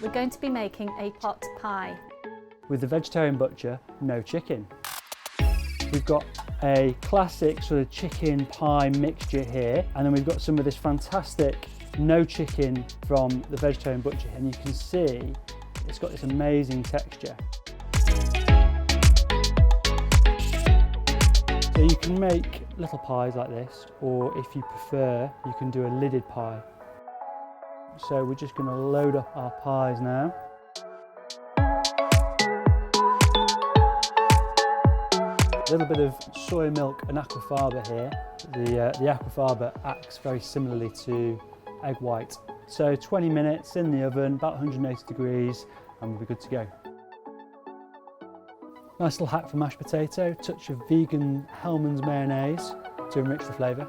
we're going to be making a pot pie. With the Vegetarian Butcher NoChicken. We've got a classic sort of chicken pie mixture here, and then we've got some of this fantastic NoChicken from the Vegetarian Butcher, and you can see it's got this amazing texture. So you can make little pies like this, or if you prefer, you can do a lidded pie. So we're just going to load up our pies now. A little bit of soy milk and aquafaba here. The aquafaba acts very similarly to egg white. So 20 minutes in the oven, about 180 degrees, and we'll be good to go. Nice little hack for mashed potato, touch of vegan Hellmann's mayonnaise to enrich the flavour.